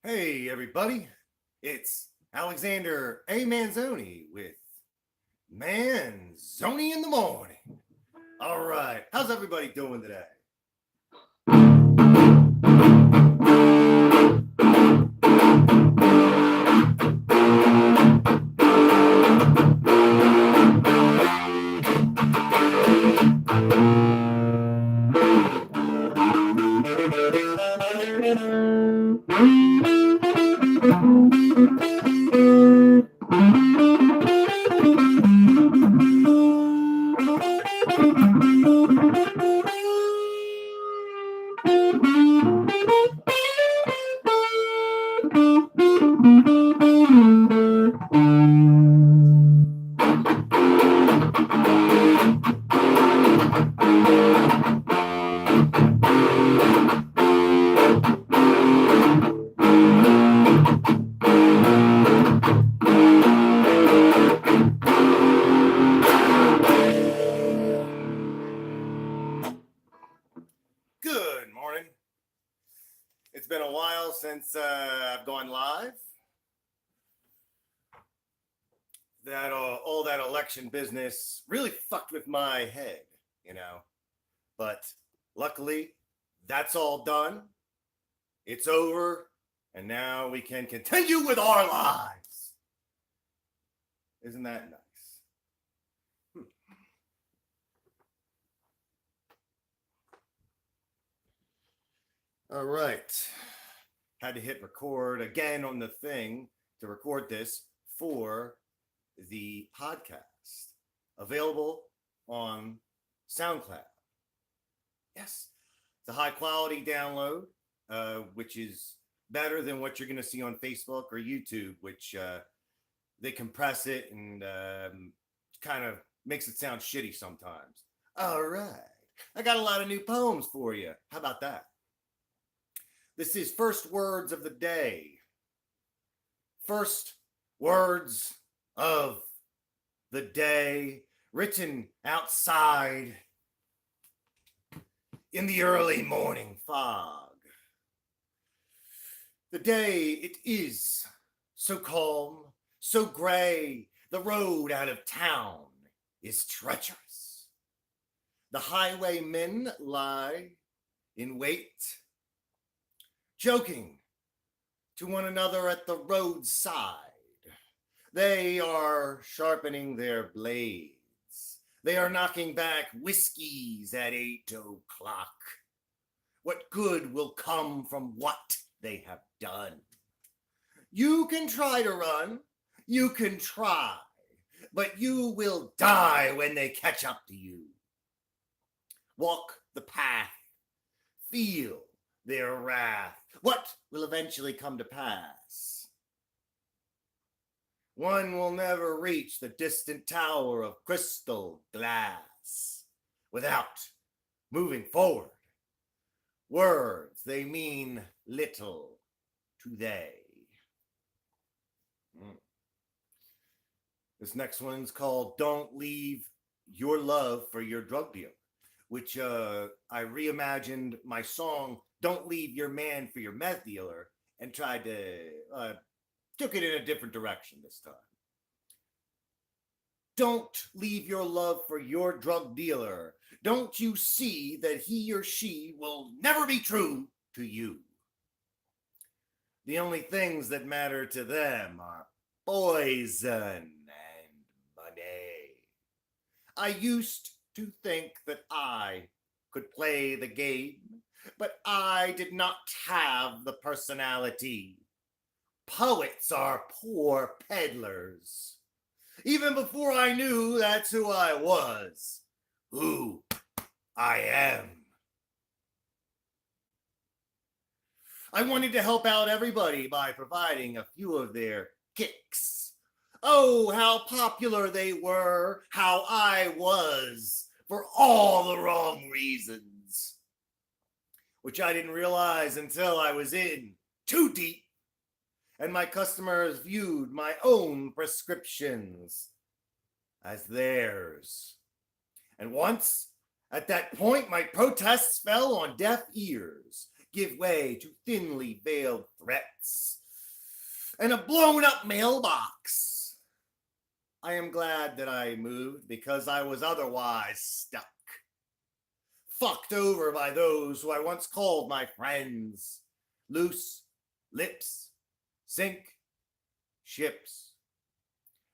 Hey, everybody. It's Alexander A. Manzoni with Manzoni in the Morning. All right. How's everybody doing today? Good morning. It's been a while since I've gone live. All that election business really fucked with my head, you know. But luckily, that's all done. It's over, and now we can continue with our lives. Isn't that nice? All right. Had to hit record again on the thing to record this for the podcast. Available on SoundCloud. Yes. It's a high quality download, which is better than what you're going to see on Facebook or YouTube, which they compress it and kind of makes it sound shitty sometimes. All right. I got a lot of new poems for you. How about that? This is first words of the day. First words of the day written outside in the early morning fog. The day it is so calm, so gray, the road out of town is treacherous. The highwaymen lie in wait, joking to one another at the roadside. They are sharpening their blades. They are knocking back whiskeys at 8 o'clock. What good will come from what they have done? You can try to run, you can try, but you will die when they catch up to you. Walk the path, feel their wrath. What will eventually come to pass? One will never reach the distant tower of crystal glass without moving forward. Words, they mean little to they. This next one's called Don't Leave Your Love for Your Drug Dealer, which I reimagined my song Don't Leave Your Man for Your Meth Dealer and tried to took it in a different direction this time. Don't leave your love for your drug dealer. Don't you see that he or she will never be true to you? The only things that matter to them are poison and money. I used to think that I could play the game, but I did not have the personality. Poets are poor peddlers. Even before I knew that's who I was, who I am. I wanted to help out everybody by providing a few of their kicks. Oh, how popular they were, how I was, for all the wrong reasons. Which I didn't realize until I was in too deep and my customers viewed my own prescriptions as theirs. And once, at that point, my protests fell on deaf ears, give way to thinly veiled threats, and a blown up mailbox. I am glad that I moved because I was otherwise stuck, fucked over by those who I once called my friends. Loose lips sink ships.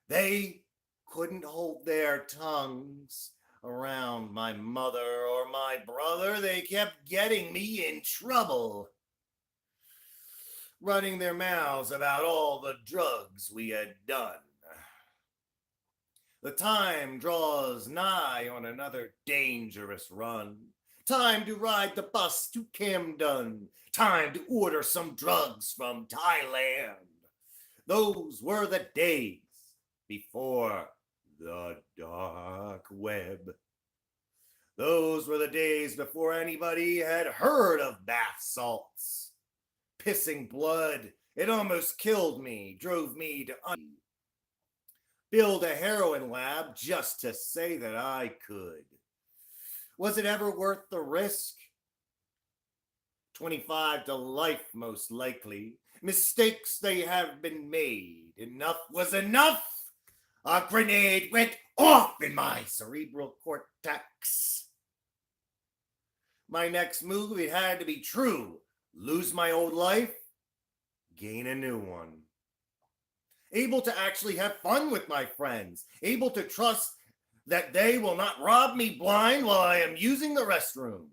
They couldn't hold their tongues around my mother or my brother. They kept getting me in trouble, running their mouths about all the drugs we had done. The time draws nigh on another dangerous run. Time to ride the bus to Camden. Time to order some drugs from Thailand. Those were the days before the dark web. Those were the days before anybody had heard of bath salts. Pissing blood, it almost killed me, drove me to build a heroin lab just to say that I could. Was it ever worth the risk? 25 to life, most likely. Mistakes they have been made. Enough was enough. A grenade went off in my cerebral cortex. My next move, it had to be true. Lose my old life, gain a new one. Able to actually have fun with my friends. Able to trust that they will not rob me blind while I am using the restroom.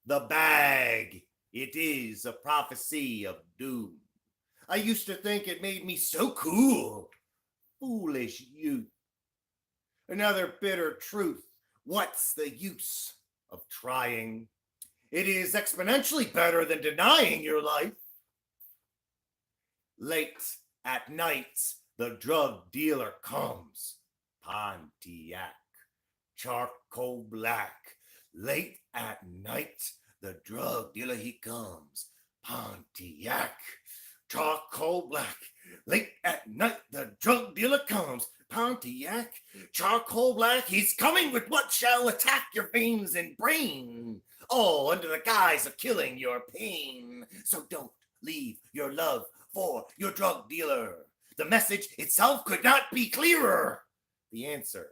The bag, it is a prophecy of doom. I used to think it made me so cool. Foolish youth. Another bitter truth. What's the use of trying? It is exponentially better than denying your life. Late at night, the drug dealer comes. Pontiac, charcoal black. Late at night, the drug dealer he comes. Pontiac, charcoal black. Late at night, the drug dealer comes. Pontiac, charcoal black. He's coming with what shall attack your veins and brain, all under the guise of killing your pain. So don't leave your love for your drug dealer. The message itself could not be clearer. The answer,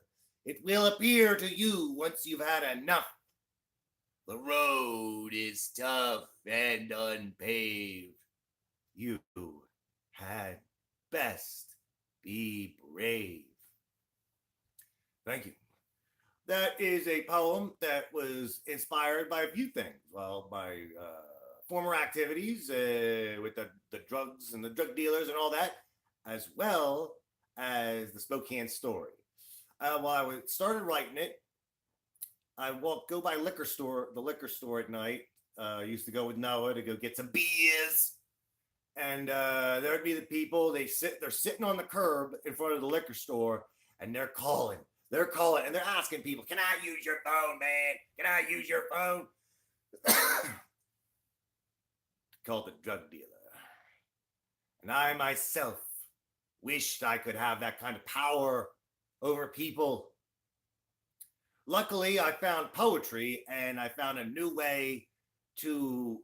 it will appear to you once you've had enough. The road is tough and unpaved. You had best be brave. Thank you. That is a poem that was inspired by a few things. Well, my former activities with the drugs and the drug dealers and all that, as well as the Spokane story. While I started writing it, I go by the liquor store at night. Used to go with Noah to go get some beers. And there'd be the people, they're sitting on the curb in front of the liquor store, and they're calling, and they're asking people, can I use your phone, man? Can I use your phone? Called the drug dealer. And I myself wished I could have that kind of power over people. Luckily, I found poetry, and I found a new way to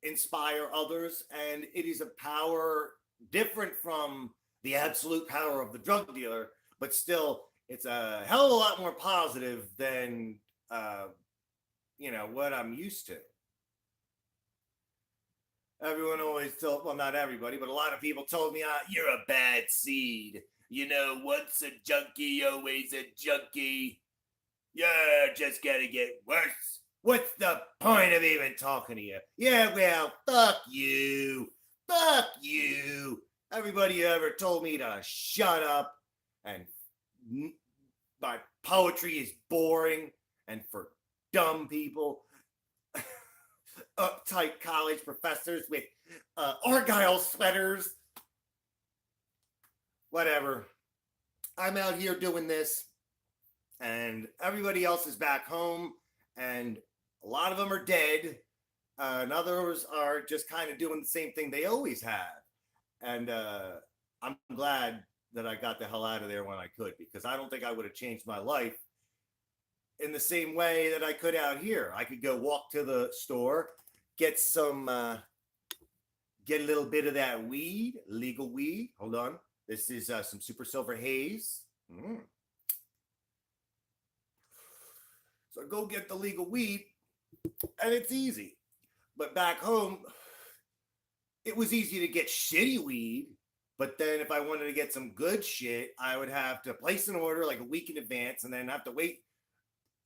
inspire others, and it is a power different from the absolute power of the drug dealer, but still it's a hell of a lot more positive than what I'm used to. Everyone always told, well, not everybody, but a lot of people told me, you're a bad seed. Once a junkie, always a junkie. You're just gonna get worse. What's the point of even talking to you? Yeah, well, fuck you. Fuck you. Everybody ever told me to shut up, and my poetry is boring and for dumb people. Uptight college professors with Argyle sweaters. Whatever. I'm out here doing this, and everybody else is back home, and a lot of them are dead, and others are just kind of doing the same thing they always have. And I'm glad that I got the hell out of there when I could, because I don't think I would have changed my life in the same way that I could out here. I could go walk to the store, get some get a little bit of that weed, legal weed. Hold on. This is some Super Silver Haze. So go get the legal weed, and it's easy. But back home, it was easy to get shitty weed. But then if I wanted to get some good shit, I would have to place an order like a week in advance and then have to wait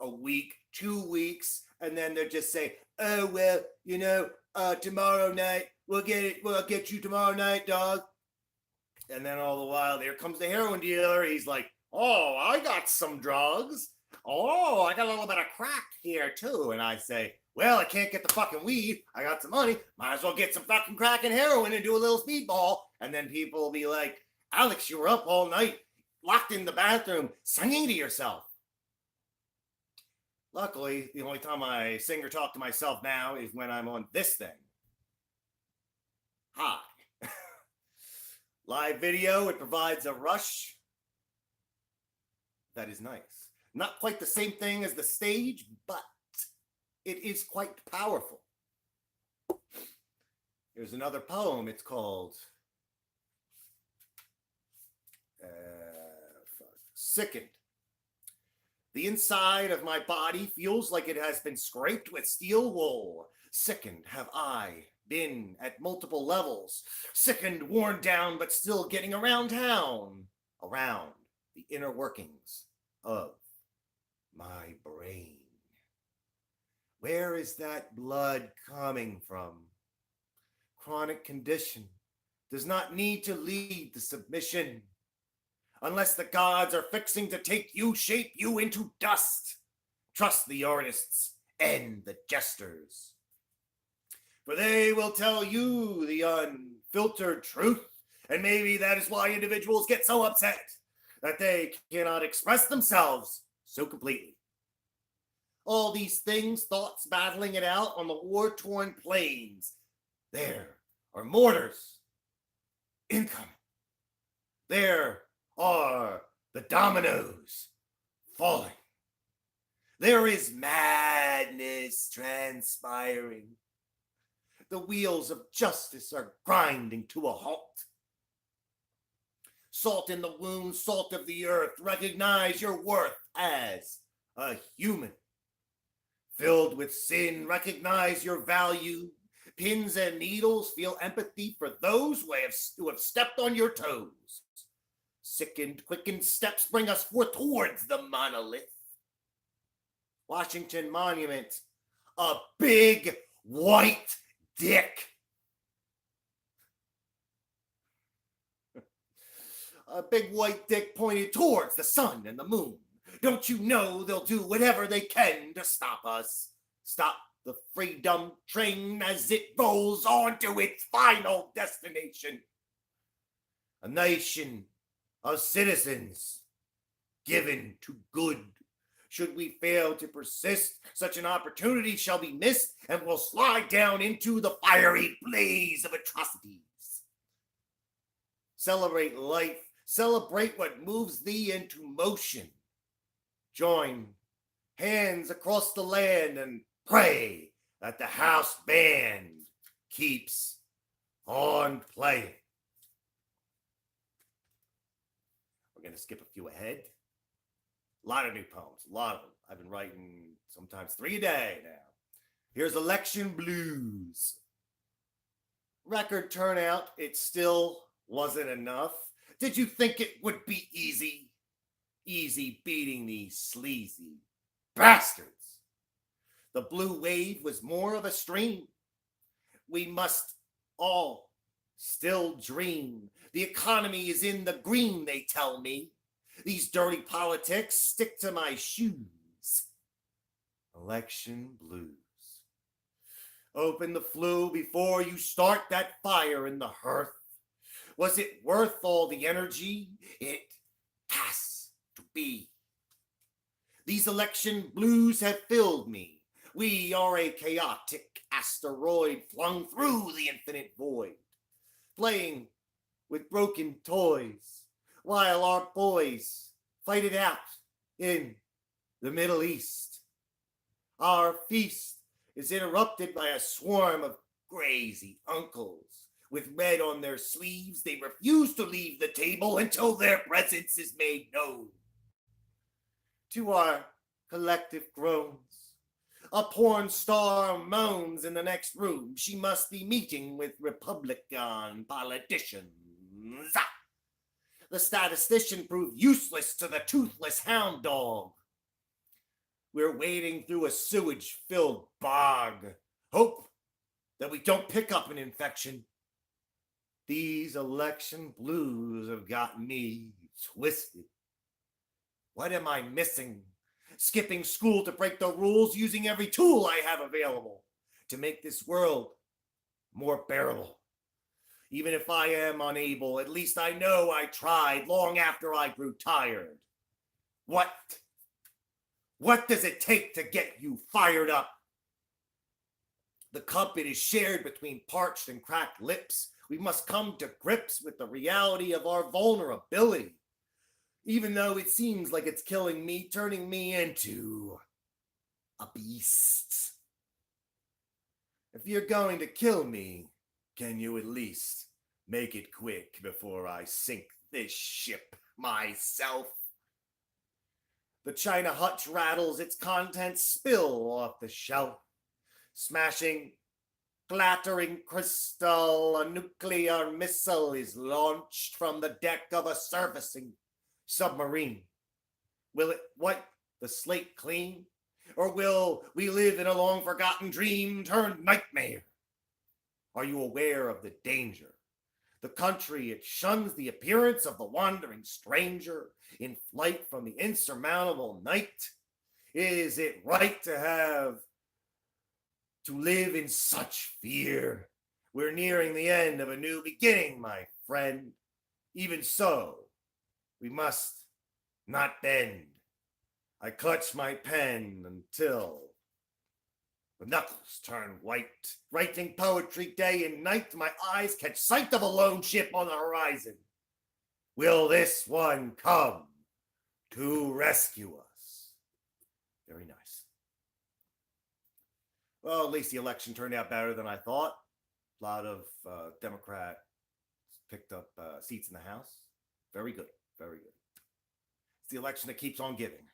a week, 2 weeks, and then they'll just say, oh, well, tomorrow night, we'll get you tomorrow night, dog. And then all the while, there comes the heroin dealer. He's like, oh, I got some drugs. Oh, I got a little bit of crack here, too. And I say, well, I can't get the fucking weed. I got some money. Might as well get some fucking crack and heroin and do a little speedball. And then people will be like, Alex, you were up all night, locked in the bathroom, singing to yourself. Luckily, the only time I sing or talk to myself now is when I'm on this thing. Hi. Live video, it provides a rush. That is nice. Not quite the same thing as the stage, but it is quite powerful. Here's another poem. It's called Sickened. The inside of my body feels like it has been scraped with steel wool. Sickened have I been at multiple levels. Sickened, worn down, but still getting around town. Around the inner workings of my brain. Where is that blood coming from? Chronic condition does not need to lead to submission. Unless the gods are fixing to take you, shape you into dust. Trust the artists and the jesters. For they will tell you the unfiltered truth. And maybe that is why individuals get so upset that they cannot express themselves so completely. All these things, thoughts battling it out on the war-torn plains. There are mortars incoming. There are the dominoes falling. There is madness transpiring. The wheels of justice are grinding to a halt. Salt in the wound, salt of the earth, recognize your worth as a human. Filled with sin, recognize your value. Pins and needles, feel empathy for those who have stepped on your toes. Sickened, quickened steps bring us forth towards the monolith. Washington Monument, a big white dick. A big white dick pointed towards the sun and the moon. Don't you know they'll do whatever they can to stop us? Stop the freedom train as it rolls on to its final destination. A nation of citizens given to good. Should we fail to persist, such an opportunity shall be missed and will slide down into the fiery blaze of atrocities. Celebrate life. Celebrate what moves thee into motion. Join hands across the land and pray that the house band keeps on playing. We're going to skip a few ahead. A lot of new poems, a lot of them. I've been writing sometimes 3 a day now. Here's Election Blues. Record turnout, it still wasn't enough. Did you think it would be easy? Easy beating these sleazy bastards. The blue wave was more of a stream. We must all still dream. The economy is in the green, they tell me. These dirty politics stick to my shoes. Election blues. Open the flue before you start that fire in the hearth. Was it worth all the energy? It has to be. These election blues have filled me. We are a chaotic asteroid flung through the infinite void, playing with broken toys, while our boys fight it out in the Middle East. Our feast is interrupted by a swarm of crazy uncles with red on their sleeves. They refuse to leave the table until their presence is made known. To our collective groans, a porn star moans in the next room. She must be meeting with Republican politicians. The statistician proved useless to the toothless hound dog. We're wading through a sewage-filled bog. Hope that we don't pick up an infection. These election blues have got me twisted. What am I missing? Skipping school to break the rules, using every tool I have available to make this world more bearable. Even if I am unable, at least I know I tried long after I grew tired. What does it take to get you fired up? The cup, it is shared between parched and cracked lips. We must come to grips with the reality of our vulnerability. Even though it seems like it's killing me, turning me into a beast. If you're going to kill me, can you at least make it quick before I sink this ship myself? The china hutch rattles, its contents spill off the shelf. Smashing, clattering crystal, a nuclear missile is launched from the deck of a surfacing submarine. Will it wipe the slate clean? Or will we live in a long-forgotten dream turned nightmare? Are you aware of the danger? The country, it shuns the appearance of the wandering stranger in flight from the insurmountable night. Is it right to live in such fear? We're nearing the end of a new beginning, my friend. Even so, we must not bend. I clutch my pen until the knuckles turn white. Writing poetry day and night, my eyes catch sight of a lone ship on the horizon. Will this one come to rescue us? Very nice. Well, at least the election turned out better than I thought. A lot of Democrats picked up seats in the House. Very good, very good. It's the election that keeps on giving.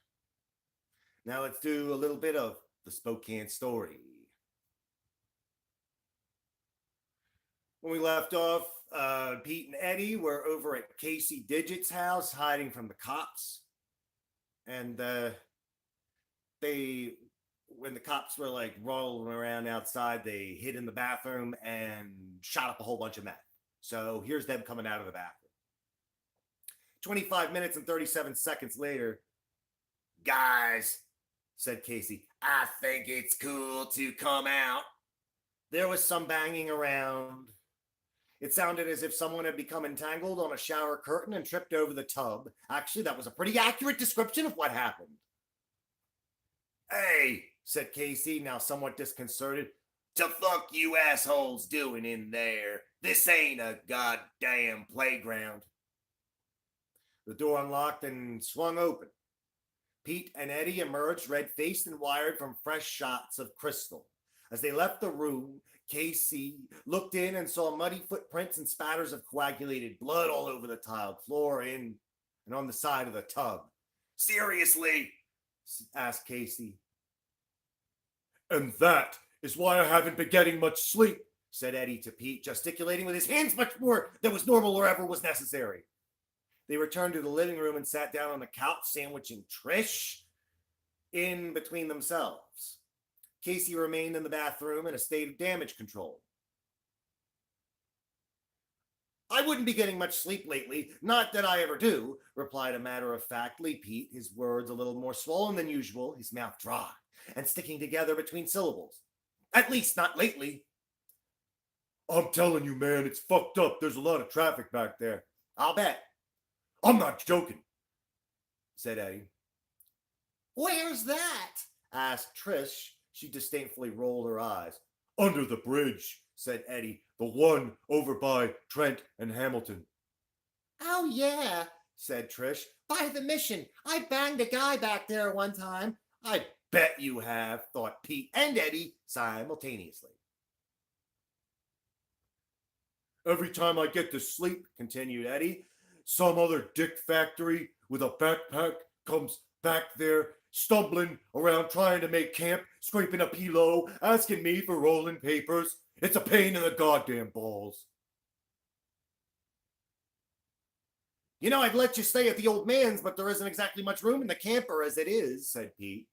Now let's do a little bit of the Spokane story. When we left off, Pete and Eddie were over at Casey Digit's house, hiding from the cops. And when the cops were like rolling around outside, they hid in the bathroom and shot up a whole bunch of meth. So here's them coming out of the bathroom. 25 minutes and 37 seconds later, guys, said Casey, I think it's cool to come out. There was some banging around. It sounded as if someone had become entangled on a shower curtain and tripped over the tub. Actually, that was a pretty accurate description of what happened. Hey, said Casey, now somewhat disconcerted. The fuck you assholes doing in there? This ain't a goddamn playground. The door unlocked and swung open. Pete and Eddie emerged red-faced and wired from fresh shots of crystal. As they left the room, Casey looked in and saw muddy footprints and spatters of coagulated blood all over the tiled floor and on the side of the tub. Seriously? Asked Casey. And that is why I haven't been getting much sleep, said Eddie to Pete, gesticulating with his hands much more than was normal or ever was necessary. They returned to the living room and sat down on the couch, sandwiching Trish in between themselves. Casey remained in the bathroom in a state of damage control. I wouldn't be getting much sleep lately, not that I ever do, replied a matter-of-factly Pete, his words a little more swollen than usual, his mouth dry and sticking together between syllables. At least not lately. I'm telling you, man, it's fucked up. There's a lot of traffic back there. I'll bet. I'm not joking, said Eddie. Where's that? Asked Trish. She disdainfully rolled her eyes. Under the bridge, said Eddie. The one over by Trent and Hamilton. Oh, yeah, said Trish. By the Mission. I banged a guy back there one time. I bet you have, thought Pete and Eddie simultaneously. Every time I get to sleep, continued Eddie, some other dick factory with a backpack comes back there, stumbling around trying to make camp, scraping a pillow, asking me for rolling papers. It's a pain in the goddamn balls. You know, I'd let you stay at the old man's, but there isn't exactly much room in the camper as it is, said Pete.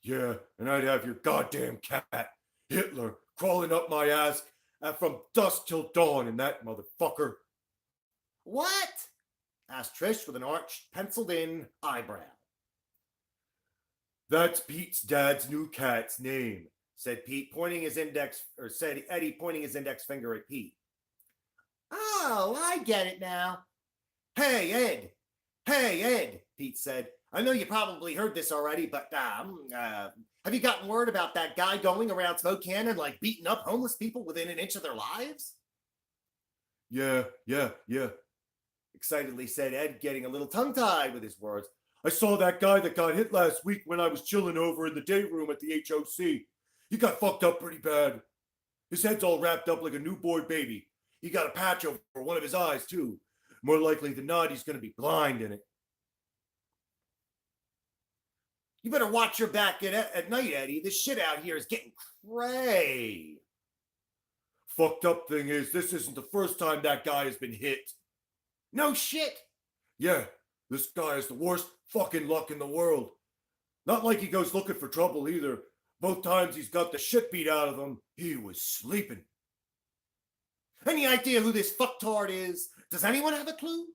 Yeah, and I'd have your goddamn cat, Hitler, crawling up my ass from dusk till dawn in that motherfucker. What? Asked Trish with an arched, penciled-in eyebrow. That's Pete's dad's new cat's name, said Pete, said Eddie, pointing his index finger at Pete. Oh, I get it now. Hey, Ed, Pete said. I know you probably heard this already, but have you gotten word about that guy going around Spokane and like beating up homeless people within an inch of their lives? Yeah, excitedly said Ed, getting a little tongue-tied with his words. I saw that guy that got hit last week when I was chilling over in the day room at the HOC. He got fucked up pretty bad. His head's all wrapped up like a newborn baby. He got a patch over one of his eyes, too. More likely than not, he's going to be blind in it. You better watch your back at night, Eddie. This shit out here is getting cray. Fucked up thing is, this isn't the first time that guy has been hit. No shit. Yeah, this guy has the worst fucking luck in the world. Not like he goes looking for trouble either. Both times he's got the shit beat out of him, he was sleeping. Any idea who this fucktard is? Does anyone have a clue?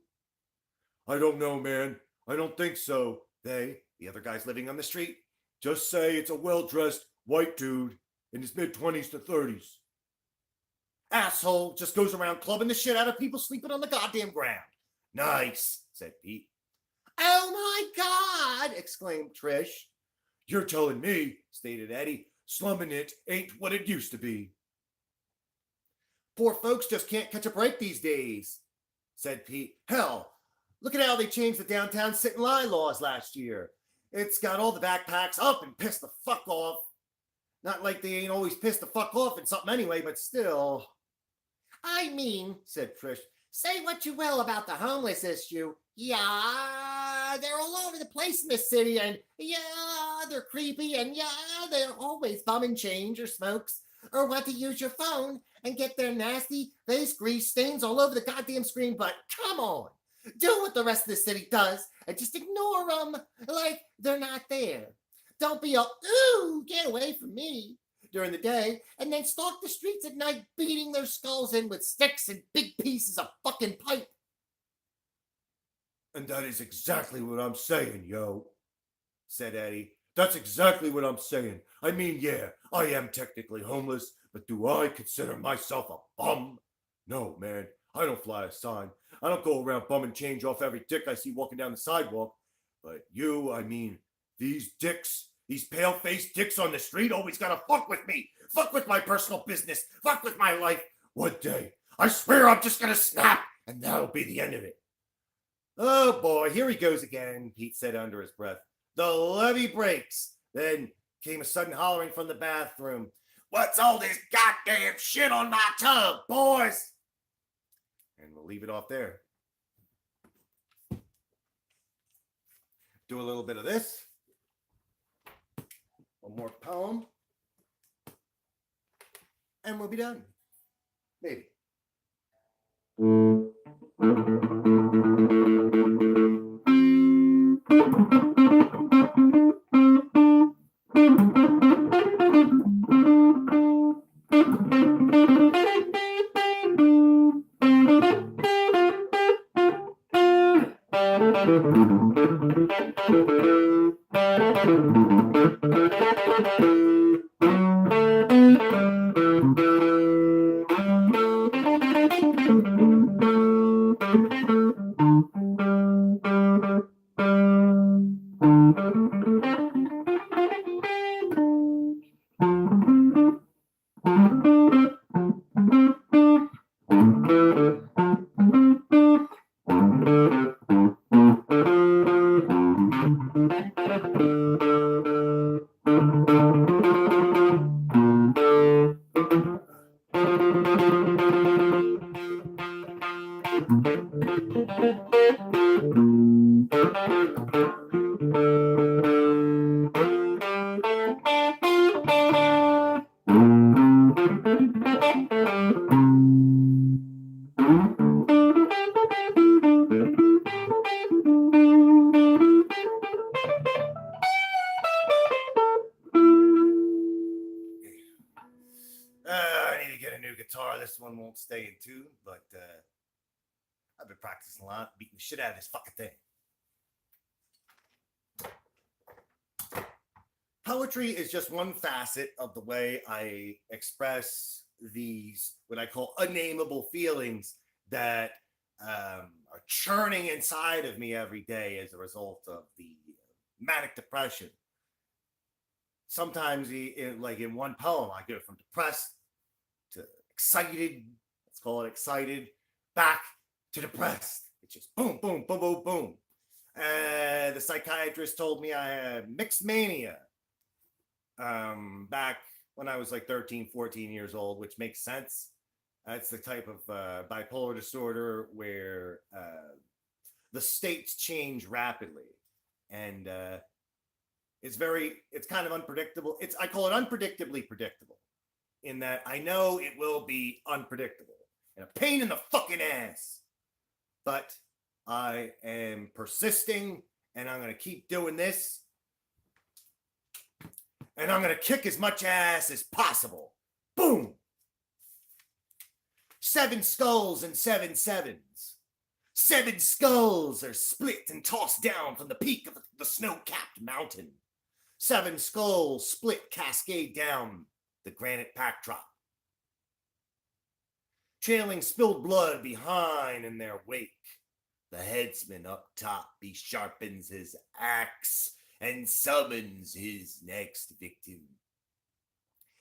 I don't know, man. I don't think so. The other guys living on the street, just say it's a well-dressed white dude in his mid-20s to 30s. Asshole just goes around clubbing the shit out of people sleeping on the goddamn ground. Nice, said Pete. Oh my God, exclaimed Trish. You're telling me, stated Eddie, slumming it ain't what it used to be. Poor folks just can't catch a break these days, said Pete. Hell, look at how they changed the downtown sit-and-lie laws last year. It's got all the backpacks up and pissed the fuck off. Not like they ain't always pissed the fuck off in something anyway, but still. I mean, said Trish, say what you will about the homeless issue. Yeah, they're all over the place in this city, and yeah, they're creepy, and yeah, they're always bumming change or smokes, or want to use your phone and get their nasty face grease stains all over the goddamn screen, but come on. Do what the rest of the city does and just ignore them like they're not there. Don't be all, ooh, get away from me during the day and then stalk the streets at night beating their skulls in with sticks and big pieces of fucking pipe. And that is exactly what I'm saying, yo, said Eddie. That's exactly what I'm saying. I mean, yeah, I am technically homeless, but do I consider myself a bum? No, man. I don't fly a sign. I don't go around bumming change off every dick I see walking down the sidewalk. But you, I mean, these dicks, these pale-faced dicks on the street always gotta fuck with me. Fuck with my personal business. Fuck with my life. One day, I swear I'm just gonna snap, and that'll be the end of it. Oh boy, here he goes again, Pete said under his breath. The levee breaks. Then came a sudden hollering from the bathroom. What's all this goddamn shit on my tub, boys? And we'll leave it off there. Do a little bit of this. One more poem. And we'll be done. Maybe. I need to get a new guitar. This one won't stay in tune, but I've been practicing a lot, beating the shit out of this fucking thing. Poetry is just one facet of the way I express these, what I call unnameable feelings that are churning inside of me every day as a result of the manic depression. Sometimes, like in one poem, I go from depressed to excited. Let's call it excited, back to depressed. It's just boom, boom, boom, boom, boom. The psychiatrist told me I had mixed mania back when I was like 13, 14 years old, which makes sense. That's the type of bipolar disorder where the states change rapidly. And it's kind of unpredictable. I call it unpredictably predictable, in that I know it will be unpredictable and a pain in the fucking ass. But I am persisting, and I'm going to keep doing this. And I'm going to kick as much ass as possible. Boom! 7 skulls and 7 sevens. 7 skulls are split and tossed down from the peak of the snow-capped mountain. 7 skulls split cascade down the granite backdrop, trailing spilled blood behind in their wake. The headsman up top, he sharpens his axe and summons his next victim.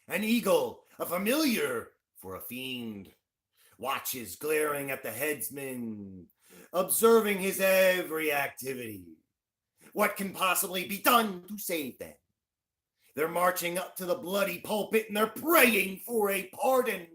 An eagle, a familiar for a fiend, watches glaring at the headsman, observing his every activity. What can possibly be done to save them? They're marching up to the bloody pulpit and they're praying for a pardon.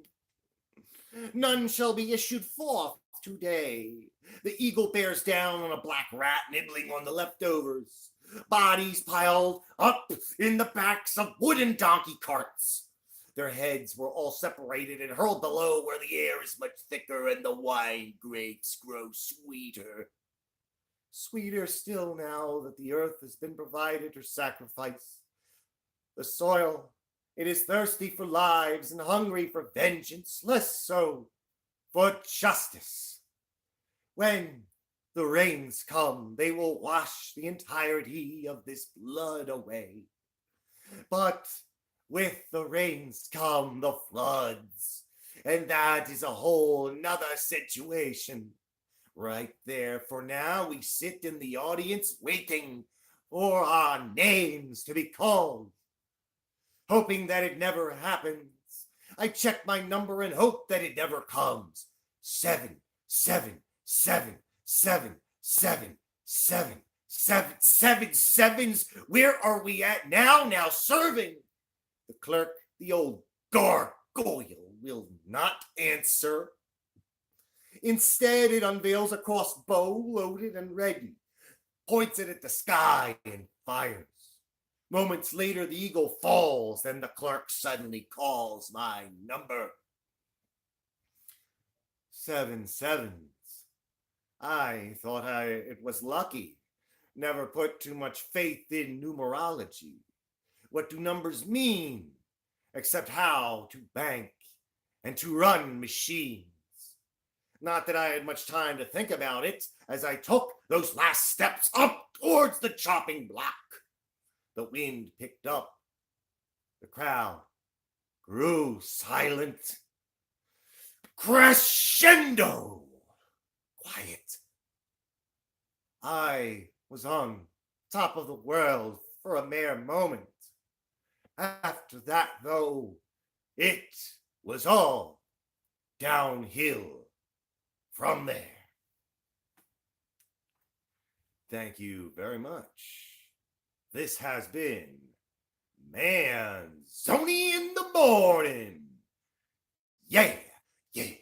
None shall be issued forth today. The eagle bears down on a black rat nibbling on the leftovers. Bodies piled up in the backs of wooden donkey carts. Their heads were all separated and hurled below where the air is much thicker and the wine grapes grow sweeter. Sweeter still now that the earth has been provided or sacrificed. The soil, it is thirsty for lives and hungry for vengeance, less so for justice. When the rains come, they will wash the entirety of this blood away. But with the rains come the floods, and that is a whole nother situation. Right there, for now, we sit in the audience waiting for our names to be called, hoping that it never happens. I check my number and hope that it never comes. 7, 7, 7, 7, 7, 7, 7, 7 sevens. Where are we at now? Now serving. The clerk, the old gargoyle, will not answer. Instead, it unveils a crossbow loaded and ready, points it at the sky and fires. Moments later, the eagle falls, and the clerk suddenly calls my number. 7 sevens. I thought it was lucky. Never put too much faith in numerology. What do numbers mean, except how to bank and to run machines? Not that I had much time to think about it as I took those last steps up towards the chopping block. The wind picked up. The crowd grew silent. Crescendo! Quiet. I was on top of the world for a mere moment. After that, though, it was all downhill from there. Thank you very much. This has been Manzoni in the morning. Yeah, yeah.